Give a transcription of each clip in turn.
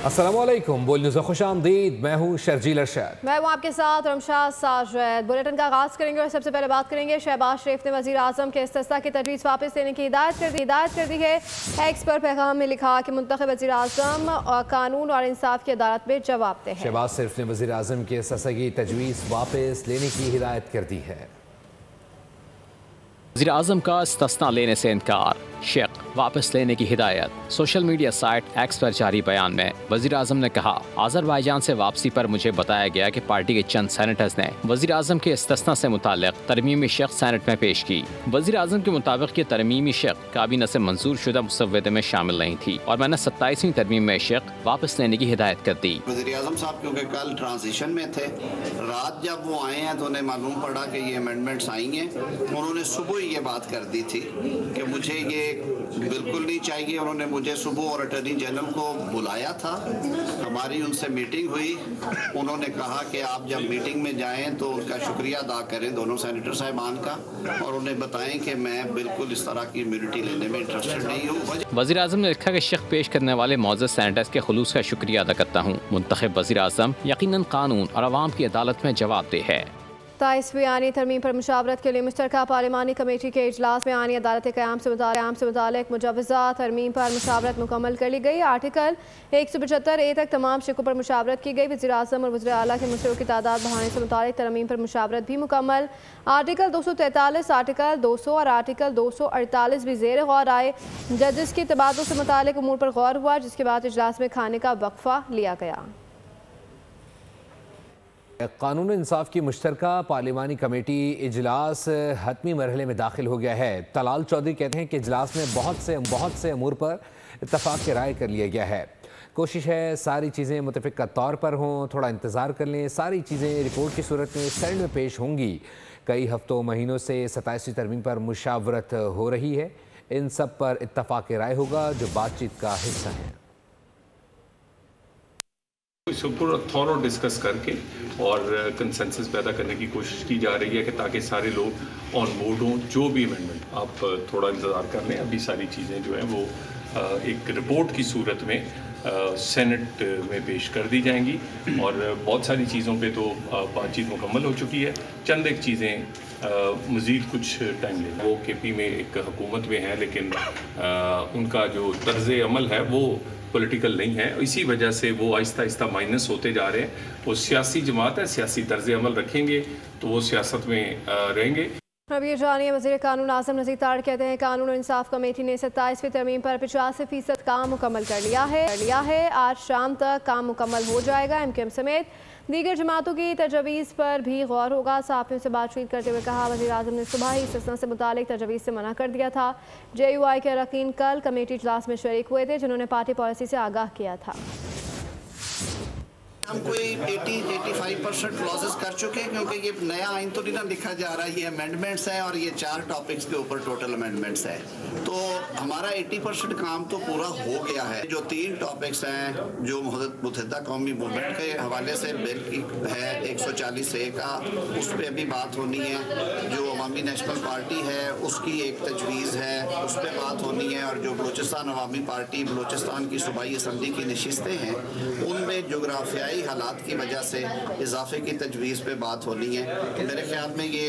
अस्सलामुअलैकुम, बोल न्यूज़ में खुश आमदीद। मैं हूँ शर्जील अरशद। मैं हूँ आपके साथ रमशाद साजिद। बुलेटिन का आगाज़ करेंगे और सबसे पहले बात करेंगे शहबाज शरीफ ने वज़ीर आज़म के इस्तिस्ना की तजवीज़ वापस लेने की हिदायत कर दी है। एक्स पर पैगाम में लिखा कि मुंतखब वज़ीर आज़म कानून और इंसाफ की अदालत में जवाब दे। शहबाज शरीफ ने वज़ीर आज़म के इस्तिस्ना की तजवीज़ वापस लेने की हिदायत कर दी है। वज़ीर आज़म का इस्तिस्ना लेने से इनकार, शेख वापस लेने की हिदायत। सोशल मीडिया साइट एक्स पर जारी बयान में वज़ीर आज़म ने कहा, आज़रबाईजान से वापसी पर मुझे बताया गया कि पार्टी के चंद सेनेटर्स ने वज़ीर आज़म के इस्तिस्ना से मुताल्लिक़ तरमीमी शेख सेनेट में पेश की। वज़ीर आज़म के मुताबिक ये तरमीमी शेख काबीना से मंजूर शुदा मुसव्वदे में शामिल नहीं थी और मैंने 27वीं तरमीम में शेख वापस लेने की हिदायत कर दी। वज़ीर आज़म साहब क्योंकि कल ट्रांजिशन में थे, रात जब वो आए हैं तो उन्हें मालूम पड़ा कि ये अमेंडमेंट्स आई हैं। उन्होंने सुबह ये बात कर दी थी कि मुझे ये बिल्कुल नहीं चाहिए। उन्होंने मुझे सुबह और अटॉर्नी जनरल को बुलाया था, हमारी उनसे मीटिंग हुई। उन्होंने कहा कि आप जब मीटिंग में जाएं तो उनका शुक्रिया अदा करें दोनों सेनेटर साहिबान का, और उन्हें बताएं कि मैं बिल्कुल इस तरह की इम्यूनिटी लेने में इंटरेस्टेड नहीं हूँ। वज़ीर आज़म ने लिखा कि शेख पेश करने वाले मौजूद सेनेटर्स के खुलूस का शुक्रिया अदा करता हूँ। मुंतखब वज़ीर आज़म यकीनन कानून और अवाम की अदालत में जवाबदेह है। 27वीं आईनी तरमीम पर मुशावरत के लिए मुश्तरका पार्लिमानी कमेटी के इजलास में आईनी अदालत क़याम से मुतालिक मुजवज़ा तरमीम पर मुशावरत मुकम्मल कर ली गई। आर्टिकल 175A तक तमाम शिकों पर मुशावरत की गई। वज़ीर आज़म और वज़ीर आला के मुशरों की तादाद बढ़ाने से मुतालिक तरमीम पर मुशावरत भी मुकम्मल। आर्टिकल 243, आर्टिकल 200 और आर्टिकल 248 भी ज़ेर गौर आए। जजेस के तबादलों से मुतालिक उमूर पर गौर हुआ, जिसके बाद इजलास में खाने का वक्फा लिया गया। कानून इंसाफ की मुश्तरका पार्लिमानी कमेटी इजलास हतमी मरहले में दाखिल हो गया है। तलाल चौधरी कहते हैं कि इजलास में बहुत से अमूर पर इत्तफाक राय कर लिया गया है। कोशिश है सारी चीज़ें मुतफ़िक़ा तौर पर हों, थोड़ा इंतज़ार कर लें। सारी चीज़ें रिपोर्ट की सूरत में सेनेट में पेश होंगी। कई हफ्तों महीनों से 27वीं तरमीम पर मुशावरत हो रही है। इन सब पर इत्तफाक राय होगा जो बातचीत का हिस्सा है। इसको पूरा थॉरो डिस्कस करके और कंसेंसस पैदा करने की कोशिश की जा रही है कि ताकि सारे लोग ऑन बोर्ड हों। जो भी अमेंडमेंट, आप थोड़ा इंतज़ार कर लें, अभी सारी चीज़ें जो हैं वो एक रिपोर्ट की सूरत में सेनेट में पेश कर दी जाएंगी। और बहुत सारी चीज़ों पे तो बातचीत मुकम्मल हो चुकी है। चंद एक चीज़ें मज़ीद कुछ टाइम लेगा। वो केपी में एक हुकूमत में है, लेकिन उनका जो तर्ज़ अमल है वो पॉलिटिकल नहीं है। इसी वजह से वो आहिस्ता आहिस्ता माइनस होते जा रहे हैं। वो सियासी जमात है, सियासी तर्ज अमल रखेंगे तो वो सियासत में रहेंगे। अब ये जानिए, वज़ीर कानून आज़म नज़ीर तार कहते हैं कानून और इंसाफ कमेटी ने 27वीं तरमीम पर 85% काम मुकम्मल कर लिया है। आज शाम तक काम मुकम्मल हो जाएगा। MKM समेत दीगर जमातों की तजवीज़ पर भी गौर होगा। सहाफ़ियों से बातचीत करते हुए कहा, वज़ीर आज़म ने सुबह ही इस्तिस्ना से मुतालिक तजवीज़ से मना कर दिया था। JUI के अरकान कल कमेटी इजलास में शरीक हुए थे, जिन्होंने पार्टी पॉलिसी से आगाह किया था। हम कोई 80-85% क्लॉजेस कर चुके हैं, क्योंकि ये नया आइन तो नहीं ना लिखा जा रहा है, ये अमेंडमेंट्स हैं और ये 4 टॉपिक्स के ऊपर टोटल अमेंडमेंट्स हैं। तो हमारा 80% काम तो पूरा हो गया है। जो 3 टॉपिक्स हैं जो मुत्तहिदा कौमी मूवमेंट के हवाले से बिल की है 140A का, उस पर अभी बात होनी है। जो अवामी नेशनल पार्टी है उसकी एक तजवीज़ है, उस पर बात होनी है। और जो बलूचिस्तान अवामी पार्टी बलूचिस्तान की सूबाई असम्बली की नशिस्तें हैं, उनमें जोग्राफियाई हालात की वजह से इजाफे की तजवीज़ पे बात होनी है। तो मेरे ख्याल में ये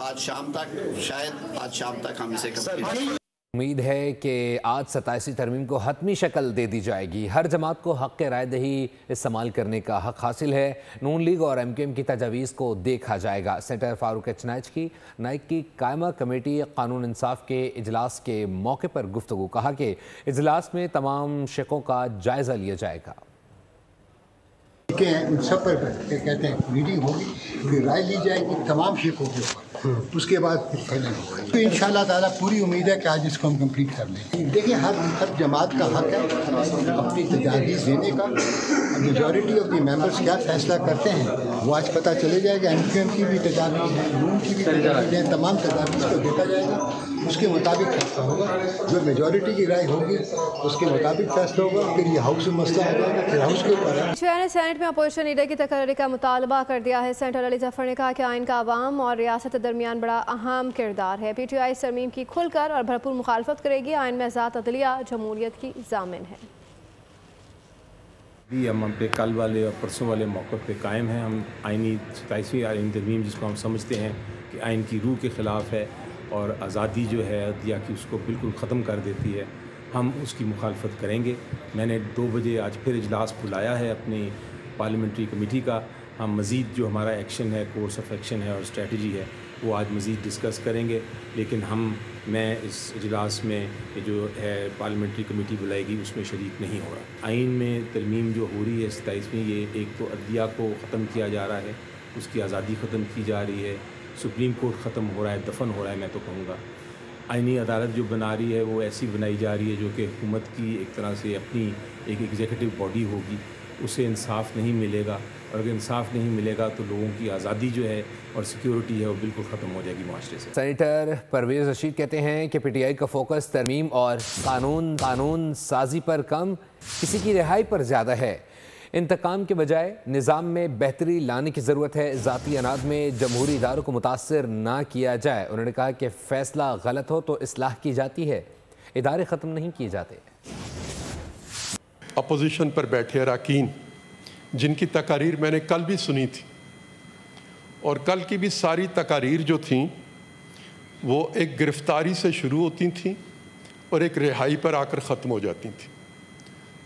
आज शाम तक हम इसे कंप्लीट। उम्मीद है कि आज 27वीं तरमीम को हतमी शक्ल दे दी जाएगी। हर जमात को हक़ के राय दही इस्तेमाल करने का हक़ हासिल है। नून लीग और MKM की तजावीज़ को देखा जाएगा। सेनेटर फारूक एच नाइक की कायमा कमेटी कानून इंसाफ के इजलास के मौके पर गुफ्तगू, कहा कि इजलास में तमाम शिकों का जायज़ा लिया जाएगा। उन सब पर कहते हैं मीटिंग होगी, फिर राय ली जाएगी तमाम शिकों के ऊपर, उसके बाद फिर फाइनल होगा। तो इंशाअल्लाह ताला पूरी उम्मीद है कि आज इसको हम कंप्लीट कर लें। देखिए, हर जमात का हक है अपनी तजावीज़ देने का। मेजॉरिटी ऑफ दी मेंबर्स क्या फैसला करते हैं वो आज पता चले जाएगा। MKM की भी तजावीज़ है, नून की भी तजावीज़ है, तमाम तजावीज़ को देखा जाएगा, उसके मुताबिक फैसला होगा। जो मेजॉरिटी की राय होगी उसके मुताबिक फैसला होगा। फिर ये हाउस में मसला आ जाएगा, फिर हाउस के ऊपर है। सेनेट में अपोजिशन लीडर की तकर्री का मुतालबा कर दिया है। सेनेटर अली जफर ने कहा कि आइन का आवाम और रियासत के दरमियान बड़ा अहम किरदार है। PTI इस तरमीम की खुलकर और भरपूर मुखालफत करेगी। आइन में आज़ाद अदलिया जमहूरियत की ज़ामिन है। भी हम पे कल वाले और परसों वाले मौक़िफ़ पे कायम हैं। हम आइनी 27वीं आइनी तरमीम जिसको हम समझते हैं कि आइन की रूह के ख़िलाफ़ है और आज़ादी जो है अदलिया की उसको बिल्कुल ख़त्म कर देती है, हम उसकी मुखालफत करेंगे। मैंने 2 बजे आज फिर इजलास बुलाया है अपनी पार्लियामेंट्री कमेटी का। हम मज़ीद जो हमारा एक्शन है, कोर्स ऑफ एक्शन है और स्ट्रेटजी है, वो आज मज़ीद डिस्कस करेंगे। लेकिन मैं इस इजलास में जो है पार्लियामेंट्री कमेटी बुलाएगी उसमें शरीक नहीं हो रहा। आइन में तरमीम जो हो रही है 27वीं, ये एक तो अदलिया को ख़त्म किया जा रहा है, उसकी आज़ादी ख़त्म की जा रही है, सुप्रीम कोर्ट ख़त्म हो रहा है, दफन हो रहा है। मैं तो कहूँगा आइनी अदालत जो बना रही है वो ऐसी बनाई जा रही है जो कि हुकूमत की एक तरह से अपनी एक एग्जीक्यूटिव बॉडी होगी, उसे इंसाफ नहीं मिलेगा। और अगर इंसाफ नहीं मिलेगा तो लोगों की आज़ादी जो है और सिक्योरिटी है वो बिल्कुल ख़त्म हो जाएगी माशरे से। सेनेटर परवेज़ रशीद कहते हैं कि पीटीआई का फोकस तरमीम और कानून साजी पर कम, किसी की रिहाई पर ज़्यादा है। इंतकाम के बजाय निज़ाम में बेहतरी लाने की ज़रूरत है। ज़ाती अनाद में जमहूरी इदारों को मुतासर ना किया जाए। उन्होंने कहा कि फ़ैसला गलत हो तो इस्लाह की जाती है, इदारे ख़त्म नहीं किए जाते। अपोजिशन पर बैठे अरकान जिनकी तकारीर मैंने कल भी सुनी थी और कल की भी सारी तकारीर जो थी वो एक गिरफ्तारी से शुरू होती थी और एक रिहाई पर आकर ख़त्म हो जाती थी।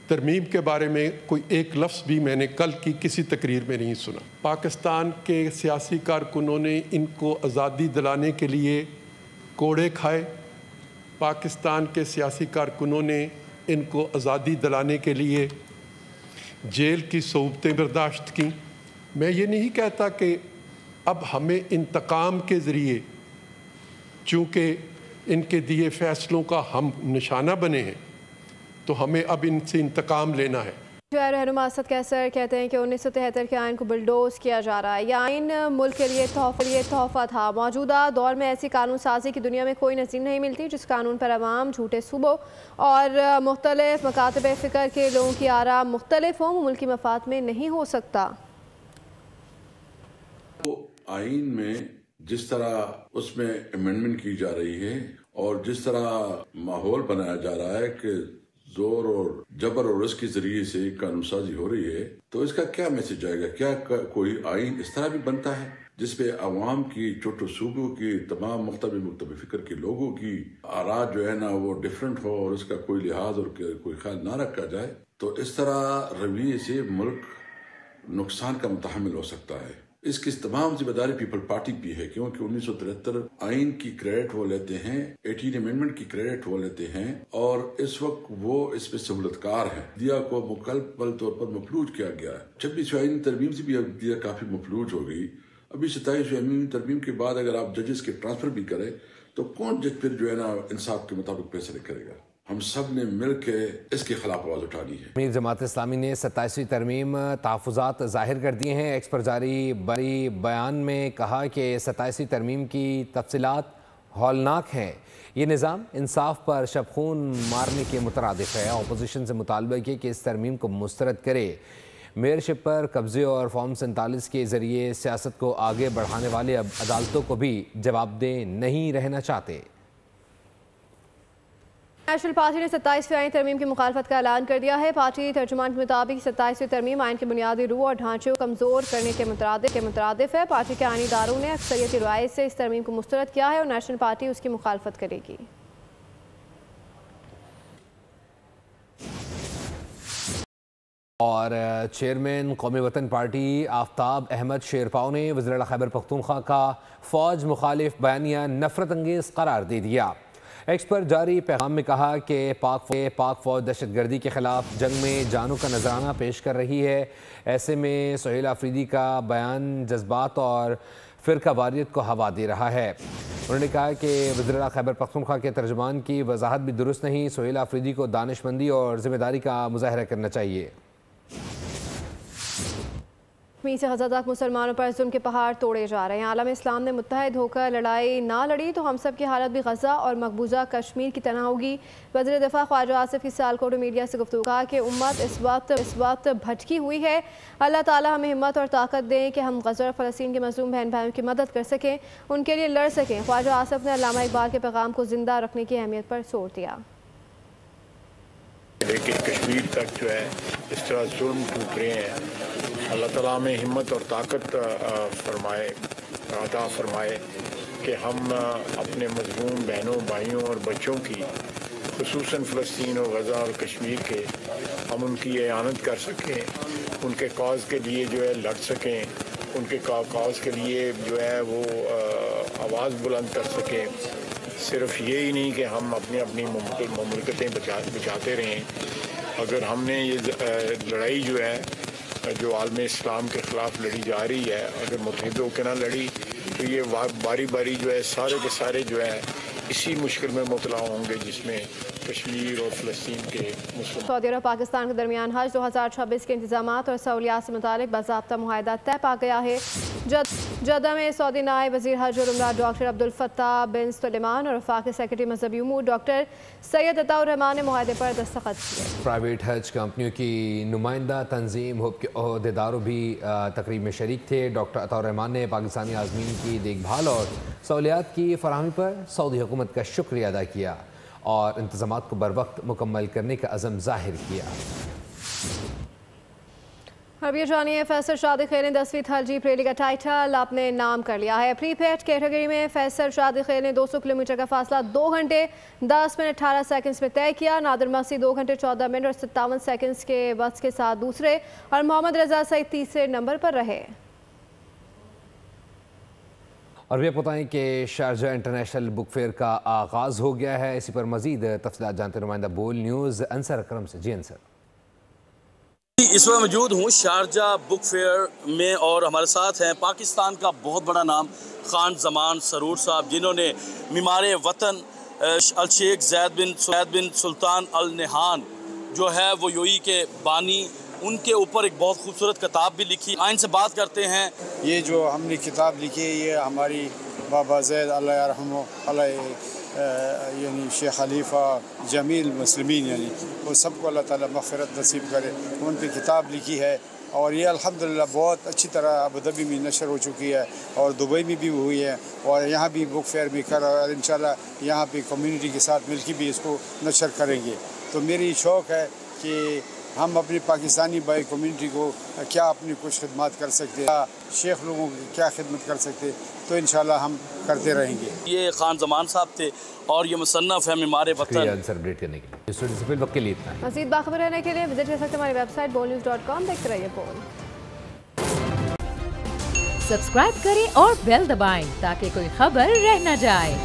तरमीम के बारे में कोई एक लफ्ज़ भी मैंने कल की किसी तकरीर में नहीं सुना। पाकिस्तान के सियासी कारकुनों ने इनको आज़ादी दिलाने के लिए कोड़े खाए, पाकिस्तान के सियासी कारकुनों ने इनको आज़ादी दिलाने के लिए जेल की सोबतें बर्दाश्त की। मैं ये नहीं कहता कि अब हमें इंतकाम के ज़रिए चूँकि इनके दिए फ़ैसलों का हम निशाना बने हैं तो हमें अब इनसे इंतकाम लेना है। रहनुमा असद कैसर कहते हैं कि 1973 के आइन को बुलडोज किया जा रहा है। यह आइन मुल्क के लिए तोहफा था। मौजूदा दौर में ऐसी कानून साजी की दुनिया में कोई नज़ीर नहीं मिलती जिस कानून पर अवाम, झूठे सूबों और मुख्तलिफ मकातब फ़िक्र के लोगों की आरा मुख्तलिफ हों, मुल्की मफाद में नहीं हो सकता। तो आइन में जिस तरह उसमें अमेंडमेंट की जा रही है और जिस तरह माहौल बनाया जा रहा है कि जोर और जबर और रिस्क के जरिए से कानून साजी हो रही है, तो इसका क्या मैसेज आएगा? क्या कोई आइन इस तरह भी बनता है जिसपे अवाम की, छोटे सूबों की, तमाम मुख्तलिफ फिक्र के लोगों की आरा जो है ना वो डिफरेंट हो और उसका कोई लिहाज और कोई ख्याल ना रखा जाए? तो इस तरह रवैये से मुल्क नुकसान का मुतहम्मिल हो सकता है। इसकी तमाम जिम्मेदारी पीपल पार्टी की है, क्योंकि 1973 आइन की क्रेडिट वो लेते हैं, 18 अमेंडमेंट की क्रेडिट वो लेते हैं और इस वक्त वो इस पे सहूलतकार है। दिया को मुकम्मल तौर पर मफलूज किया गया है। 26वीं आइन तरमीम से भी अब दिया काफी मफलूज हो गई। अभी 27वीं आइन तरमीम के बाद अगर आप जजेस के ट्रांसफर भी करें तो कौन जज फिर जो है ना इंसाफ के मुताबिक फैसले करेगा? हम सब ने मिल के इसके खिलाफ आवाज़ उठानी है। अमीर जमात इस्लामी ने 27वीं तरमीम तहफ़्फ़ुज़ात ज़ाहिर कर दिए हैं। एक्स पर जारी बयान में कहा कि 27वीं तरमीम की तफसीलात हौलनाक हैं। ये निज़ाम इंसाफ पर शबख़ून मारने के मुतरादिफ है। अपोजिशन से मुतालबा किया कि इस तरमीम को मुस्तरद करे। मेयरशिप पर कब्ज़े और फॉर्म 47 के ज़रिए सियासत को आगे बढ़ाने वाले अब अदालतों को भी जवाबदेह नहीं रहना चाहते। नेशनल पार्टी ने 27वीं आइन तरमीम की मुखालफत का ऐलान कर दिया है। पार्टी तर्जुमान के मुताबिक 27वीं तरमीम आइन के बुनियादी रूह और ढांचे को कमज़ोर करने के मुतरादिफ है। पार्टी के आईनी इदारों ने अक्सरियती राय से इस तरमीम को मुस्तरद किया है और नेशनल पार्टी उसकी मुखालफत करेगी। और चेयरमैन कौमी वतन पार्टी आफ्ताब अहमद शेरपाव ने वज़ीर खैबर पख्तूनख्वा का फ़ौज मुखालिफ बयानिया नफरत अंगेज़ करार दे दिया। एक्स पर जारी पैगाम में कहा कि पाक फ़ौज दहशतगर्दी के ख़िलाफ़ जंग में जानों का नजराना पेश कर रही है। ऐसे में सुहेल आफरीदी का बयान जज्बात और फ़िरका वारियत को हवा दे रहा है। उन्होंने कहा कि वज़ीर खैबर पख्तूनख्वा के तर्जुमान की वजाहत भी दुरुस्त नहीं। सुहेल आफरीदी को दानिशमंदी और ज़िम्मेदारी का मुज़ाहरा करना चाहिए। कश्मीर से गज़ा तक मुसलमानों पर जुल्म के पहाड़ तोड़े जा रहे हैं। आलम इस्लाम ने मुत्तहिद होकर लड़ाई ना लड़ी तो हम सब की हालत भी गज़ा और मकबूजा कश्मीर की तरह होगी। वज़ीर दिफा ख्वाजा आसिफ की सियालकोट मीडिया से गुफ्तगू कहा कि उम्मत इस वक्त भटकी हुई है। अल्लाह ताला हमें हिम्मत और ताकत दें कि हम गज़ा और फ़लस्तीन के मज़लूम बहन भाइयों की मदद कर सकें, उनके लिए लड़ सकें। ख्वाजा आसिफ ने अल्लामा इकबाल के पैगाम को ज़िंदा रखने की अहमियत पर जोर दिया। एक کہ کشمیر تک جو ہے اس طرح ظلم ٹوٹ رہے ہیں. اللہ تعالیٰ میں ہمت اور طاقت عطا فرمائے کہ ہم اپنے مظلوم بہنوں بھائیوں اور بچوں کی خصوصاً فلسطین اور غزہ اور کشمیر کے ہم ان کی اعانت کر سکیں, ان کے کاز کے لیے جو ہے لڑ سکیں, ان کے کاز کے لیے جو ہے وہ آواز بلند کر سکیں. صرف یہی نہیں کہ ہم اپنی مملکتیں بچاتے رہیں. اگر ہم نے یہ لڑائی جو ہے جو عالم اسلام کے خلاف لڑی جا رہی ہے اگر متحد ہو کے نہ لڑی تو یہ باری باری جو ہے سارے کے سارے جو ہے اسی مشکل میں مبتلا ہوں گے جس میں کشمیر اور فلسطین کے مسلم. سعودی عرب پاکستان کے درمیان حج 2026 کے انتظامات اور سہولیات سے متعلق باضابطہ معاہدہ طے پا گیا ہے. جدہ میں سعودی نائب وزیر حج اور عمرہ ڈاکٹر عبدالفتاح بن سلیمان اور وفاقی سیکرٹری مذہبی امور ڈاکٹر سید عطا الرحمان نے معاہدے پر دستخط کیے. پرائیویٹ حج کمپنیوں کی نمائندہ تنظیم ہوپ کے عہدیداروں بھی تقریب میں شریک تھے. ڈاکٹر عطا الرحمان نے پاکستانی عازمین کی دیکھ بھال اور سہولیات کی فراہمی پر سعودی حکومت کا شکریہ ادا کیا اور انتظامات کو بروقت مکمل کرنے کا عزم ظاہر کیا. اب یہ جانیے فیصل شادی خیل نے 10ویں تھل جیپ ریلی کا ٹائٹل اپنے نام کر لیا ہے. پری پیڈ کیٹیگری میں فیصل شادی خیل نے 200 کلومیٹر کا فاصلہ 2 گھنٹے 10 منٹ 18 سیکنڈز میں طے کیا. نادر مسیح 2 گھنٹے 14 منٹ اور 57 سیکنڈز کے وقت کے ساتھ دوسرے اور محمد رضا سعید تیسرے نمبر پر رہے. اور بھی آپ بتائیں کہ شارجہ انٹرنیشنل بک فیئر کا آغاز ہو گیا ہے. اسی پر مزید تفصیلات جانتے نمائندہ بول نیوز انصر اکرم سے. جی انصر. اس وقت موجود ہوں شارجہ بک فیئر میں اور ہمارے ساتھ ہیں پاکستان کا بہت بڑا نام خان زمان سرور صاحب جنہوں نے معمار وطن الشیخ زید بن سلطان النہان جو ہے وہ یو ای کے بانی ان کے اوپر ایک بہت خوبصورت کتاب بھی لکھی. آئین سے بات کرتے ہیں. یہ جو ہم نے کتاب لکھی ہے یہ ہماری بابا زید اللہ یرحمہ یعنی شیخ خلیفہ جمیل مسلمین یعنی وہ سب کو اللہ تعالیٰ مغفرت نصیب کرے ان پہ کتاب لکھی ہے اور یہ الحمدللہ بہت اچھی طرح ابوظہبی میں نشر ہو چکی ہے اور دبئی میں بھی ہوئی ہے اور یہاں بھی بک فیئر بھی کر اور انشاءاللہ یہاں پہ کمیونٹی کے ساتھ مل کے بھی اس کو نشر کریں گے. تو میری شوق ہے کہ ہم اپنی پاکستانی بائی کمیونٹی کو کیا اپنی کچھ خدمات کر سکتے ہیں, شیخ لوگوں کی کیا خدمت کر سکتے, تو انشاءاللہ ہم کرتے رہیں گے. یہ خان زمان صاحب تھے اور یہ مصنف ہے معمار وطن. سیلیبریٹ کرنے کے لیے مزید باخبر رہنے کے لیے وزٹ کر سکتے ہماری ویب سائٹ bolnews.com. دیکھتے رہیے بول. سبسکرائب کریں اور بیل دبائیں تاکہ کوئی خبر رہ نہ جائے.